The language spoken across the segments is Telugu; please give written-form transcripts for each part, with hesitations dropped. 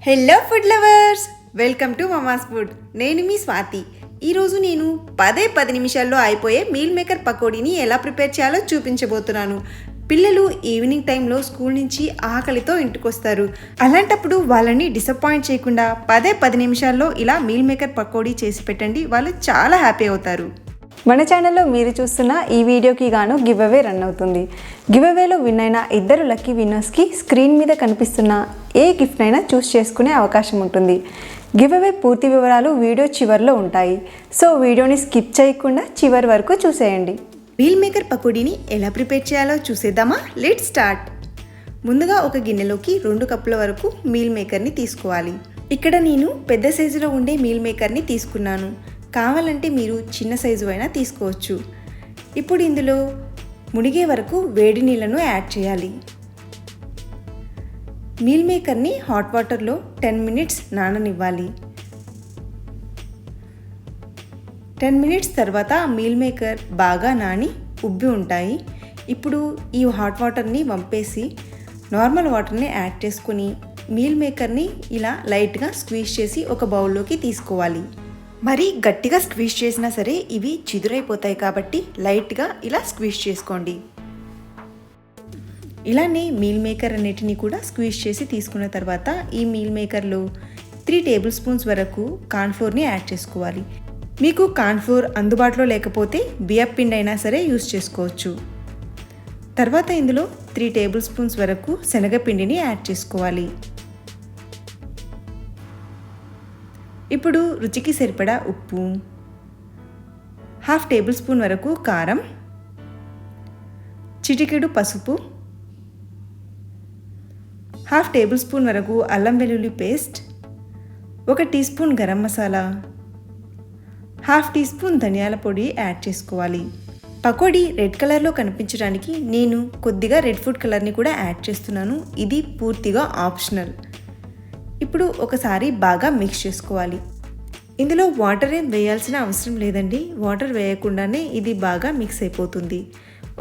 Hello food lovers, welcome to Mama's food. నేను మీ స్వాతి. ఈరోజు నేను 10 నిమిషాల్లో అయిపోయే మీల్ మేకర్ పకోడీని ఎలా ప్రిపేర్ చేయాలో చూపించబోతున్నాను. పిల్లలు ఈవినింగ్ టైంలో స్కూల్ నుంచి ఆకలితో ఇంటికొస్తారు. అలాంటప్పుడు వాళ్ళని డిసప్పాయింట్ చేయకుండా 10 నిమిషాల్లో ఇలా మీల్ మేకర్ పకోడీ చేసి పెట్టండి. వాళ్ళు చాలా హ్యాపీ అవుతారు. మన ఛానల్లో మీరు చూస్తున్న ఈ వీడియోకి గాను గివ్ అవే రన్ అవుతుంది. గివ్ అవేలో విన్ అయిన 2 లక్కీ విన్నర్స్కి స్క్రీన్ మీద కనిపిస్తున్న ఏ గిఫ్ట్ అయినా చూస్ చేసుకునే అవకాశం ఉంటుంది. గివ్ అవే పూర్తి వివరాలు వీడియో చివరిలో ఉంటాయి. సో వీడియోని స్కిప్ చేయకుండా చివరి వరకు చూసేయండి. మీల్ మేకర్ పకోడీని ఎలా ప్రిపేర్ చేయాలో చూసేద్దామా? Let's start. ముందుగా ఒక గిన్నెలోకి 2 కప్పుల వరకు మీల్ మేకర్ని తీసుకోవాలి. ఇక్కడ నేను పెద్ద సైజులో ఉండే మీల్ మేకర్ని తీసుకున్నాను. కావాలంటే మీరు చిన్న సైజు అయినా తీసుకోవచ్చు. ఇప్పుడు ఇందులో మునిగే వరకు వేడి నీళ్ళను యాడ్ చేయాలి. మీల్ మేకర్ని హాట్ వాటర్లో 10 మినిట్స్ నాననివ్వాలి. 10 మినిట్స్ తర్వాత మీల్ మేకర్ బాగా నాని ఉబ్బి ఉంటాయి. ఇప్పుడు ఈ హాట్ వాటర్ని వంపేసి నార్మల్ వాటర్ని యాడ్ చేసుకుని మీల్ మేకర్ని ఇలా లైట్గా స్క్వీజ్ చేసి ఒక బౌల్లోకి తీసుకోవాలి. మరీ గట్టిగా స్క్వీజ్ చేసినా సరే ఇవి చిదురైపోతాయి కాబట్టి లైట్గా ఇలా స్క్వీజ్ చేసుకోండి. ఇలానే మీల్ మేకర్ అన్నిటిని కూడా స్క్వీజ్ చేసి తీసుకున్న తర్వాత ఈ మీల్ మేకర్లో 3 టేబుల్ స్పూన్స్ వరకు కార్న్ఫ్లోర్ని యాడ్ చేసుకోవాలి. మీకు కార్న్ఫ్లోర్ అందుబాటులో లేకపోతే బియ్యపు పిండి అయినా సరే యూస్ చేసుకోవచ్చు. తర్వాత ఇందులో 3 టేబుల్ స్పూన్స్ వరకు శనగపిండిని యాడ్ చేసుకోవాలి. ఇప్పుడు రుచికి సరిపడా ఉప్పు, 1/2 టేబుల్ స్పూన్ వరకు కారం, చిటికెడు పసుపు, 1/2 టేబుల్ స్పూన్ వరకు అల్లం వెల్లుల్లి paste, 1 teaspoon garam masala, 1/2 teaspoon ధనియాల పొడి యాడ్ చేసుకోవాలి. పకోడీ రెడ్ కలర్లో కనిపించడానికి నేను కొద్దిగా రెడ్ ఫుడ్ కలర్ని కూడా యాడ్ చేస్తున్నాను. ఇది పూర్తిగా ఆప్షనల్. ఇప్పుడు ఒకసారి బాగా మిక్స్ చేసుకోవాలి. ఇందులో వాటర్ ఏం వేయాల్సిన అవసరం లేదండి. వాటర్ వేయకుండానే ఇది బాగా మిక్స్ అయిపోతుంది.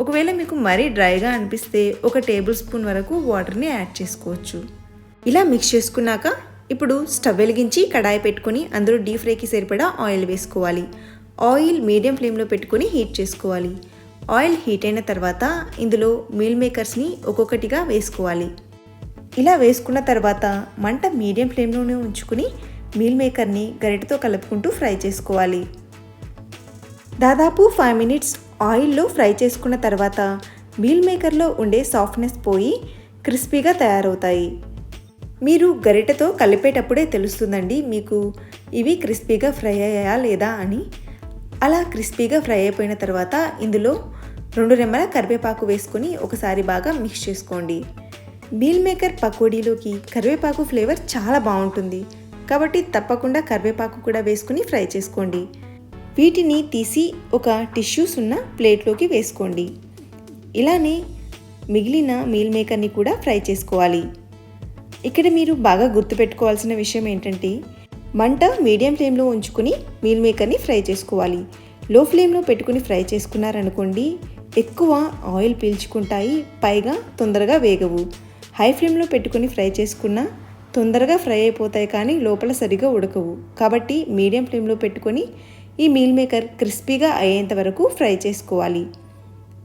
ఒకవేళ మీకు మరీ డ్రైగా అనిపిస్తే 1 టేబుల్ స్పూన్ వరకు వాటర్ని యాడ్ చేసుకోవచ్చు. ఇలా మిక్స్ చేసుకున్నాక ఇప్పుడు స్టవ్ వెలిగించి కడాయి పెట్టుకొని అందులో డీప్ ఫ్రైకి సరిపడా ఆయిల్ వేసుకోవాలి. ఆయిల్ మీడియం ఫ్లేమ్లో పెట్టుకొని హీట్ చేసుకోవాలి. ఆయిల్ హీట్ అయిన తర్వాత ఇందులో మీల్ మేకర్స్ని ఒక్కొక్కటిగా వేసుకోవాలి. ఇలా వేసుకున్న తర్వాత మంట మీడియం ఫ్లేమ్లోనే ఉంచుకుని మీల్ మేకర్ని గరిటెతో కలుపుకుంటూ ఫ్రై చేసుకోవాలి. దాదాపు 5 మినిట్స్ ఆయిల్లో ఫ్రై చేసుకున్న తర్వాత మీల్ మేకర్లో ఉండే సాఫ్ట్నెస్ పోయి క్రిస్పీగా తయారవుతాయి. మీరు గరిటెతో కలిపేటప్పుడే తెలుస్తుందండి మీకు ఇవి క్రిస్పీగా ఫ్రై అయ్యాయా లేదా అని. అలా క్రిస్పీగా ఫ్రై అయిపోయిన తర్వాత ఇందులో 2 రెమ్మల కరివేపాకు వేసుకొని ఒకసారి బాగా మిక్స్ చేసుకోండి. మీల్ మేకర్ పకోడీలోకి కరివేపాకు ఫ్లేవర్ చాలా బాగుంటుంది కాబట్టి తప్పకుండా కరివేపాకు కూడా వేసుకుని ఫ్రై చేసుకోండి. వీటిని తీసి ఒక టిష్యూస్ ఉన్న ప్లేట్లోకి వేసుకోండి. ఇలానే మిగిలిన మీల్ మేకర్ని కూడా ఫ్రై చేసుకోవాలి. ఇక్కడ మీరు బాగా గుర్తుపెట్టుకోవాల్సిన విషయం ఏంటంటే మంట మీడియం ఫ్లేమ్లో ఉంచుకుని మీల్ మేకర్ని ఫ్రై చేసుకోవాలి. లో ఫ్లేమ్లో పెట్టుకుని ఫ్రై చేసుకున్నారనుకోండి ఎక్కువ ఆయిల్ పీల్చుకుంటాయి, పైగా తొందరగా వేగవు. హై ఫ్లేమ్లో పెట్టుకుని ఫ్రై చేసుకున్నా తొందరగా ఫ్రై అయిపోతాయి కానీ లోపల సరిగా ఉడకవు. కాబట్టి మీడియం ఫ్లేమ్లో పెట్టుకొని ఈ మీల్ మేకర్ క్రిస్పీగా అయ్యేంత వరకు ఫ్రై చేసుకోవాలి.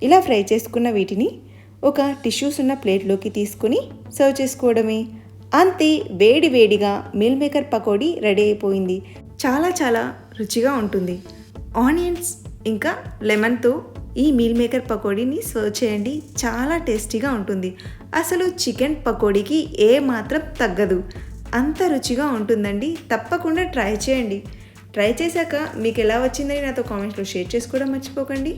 ఇలా ఫ్రై చేసుకున్న వీటిని ఒక టిష్యూస్ ఉన్న ప్లేట్లోకి తీసుకొని సర్వ్ చేసుకోవడమే. అంతే, వేడి వేడిగా మీల్ మేకర్ పకోడీ రెడీ అయిపోయింది. చాలా చాలా రుచిగా ఉంటుంది. ఆనియన్స్ ఇంకా లెమన్తో ఈ మీల్ మేకర్ పకోడీని సర్వ్ చేయండి. చాలా టేస్టీగా ఉంటుంది. అసలు చికెన్ పకోడీకి ఏ మాత్రం తగ్గదు, అంత రుచిగా ఉంటుందండి. తప్పకుండా ట్రై చేయండి. ట్రై చేశాక మీకు ఎలా వచ్చిందని నాతో కామెంట్స్లో షేర్ చేసుకోవడం మర్చిపోకండి.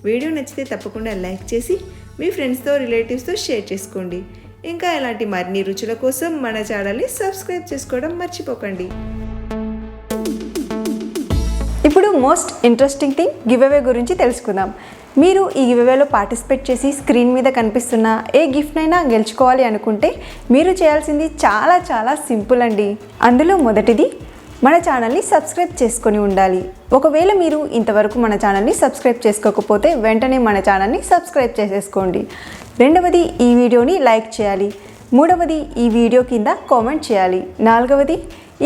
వీడియో నచ్చితే తప్పకుండా లైక్ చేసి మీ ఫ్రెండ్స్తో రిలేటివ్స్తో షేర్ చేసుకోండి. ఇంకా ఇలాంటి మరిన్ని రుచుల కోసం మన ఛానల్ని సబ్స్క్రైబ్ చేసుకోవడం మర్చిపోకండి. ఇప్పుడు most interesting thing give away గురించి తెలుసుకుందాం. మీరు ఈ గివ్ అవేలో పార్టిసిపేట్ చేసి స్క్రీన్ మీద కనిపిస్తున్న ఏ గిఫ్ట్నైనా గెలుచుకోవాలి అనుకుంటే మీరు చేయాల్సింది చాలా చాలా సింపుల్ అండి. అందులో మొదటిది మన ఛానల్ని సబ్స్క్రైబ్ చేసుకొని ఉండాలి. ఒకవేళ మీరు ఇంతవరకు మన ఛానల్ని సబ్స్క్రైబ్ చేసుకోకపోతే వెంటనే మన ఛానల్ని సబ్స్క్రైబ్ చేసేసుకోండి. రెండవది ఈ వీడియోని లైక్ చేయాలి. మూడవది ఈ వీడియో కింద కామెంట్ చేయాలి. నాలుగవది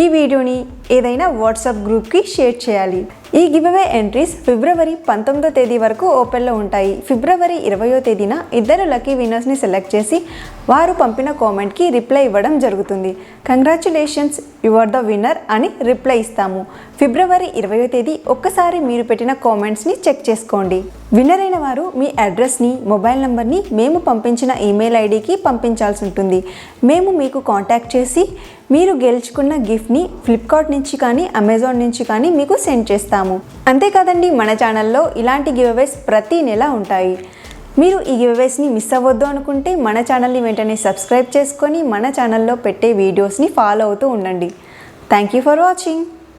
ఈ వీడియోని ఏదైనా వాట్సాప్ గ్రూప్కి షేర్ చేయాలి. ఈ గివ్అవే ఎంట్రీస్ ఫిబ్రవరి 19వ తేదీ వరకు ఓపెన్లో ఉంటాయి. ఫిబ్రవరి 20వ తేదీన 2 లక్కీ విన్నర్స్ని సెలెక్ట్ చేసి వారు పంపిన కామెంట్కి రిప్లై ఇవ్వడం జరుగుతుంది. Congratulations, you are the winner అని రిప్లై ఇస్తాము. ఫిబ్రవరి 20వ తేదీ ఒక్కసారి మీరు పెట్టిన కామెంట్స్ని చెక్ చేసుకోండి. విన్నర్ అయిన వారు మీ అడ్రస్ని, మొబైల్ నెంబర్ని మేము పంపించిన ఈమెయిల్ ఐడికి పంపించాల్సి ఉంటుంది. మేము మీకు కాంటాక్ట్ చేసి మీరు గెలుచుకున్న గిఫ్ట్ని ఫ్లిప్కార్ట్ నుంచి కానీ అమెజాన్ నుంచి కానీ మీకు సెండ్ చేస్తాము. అంతేకాదండి, మన ఛానల్లో ఇలాంటి గివ్అవేస్ ప్రతి నెల ఉంటాయి. మీరు ఈ గివ్అవేస్ని మిస్ అవ్వద్దు అనుకుంటే మన ఛానల్ని వెంటనే సబ్స్క్రైబ్ చేసుకొని మన ఛానల్లో పెట్టే వీడియోస్ని ఫాలో అవుతూ ఉండండి. Thank you for watching.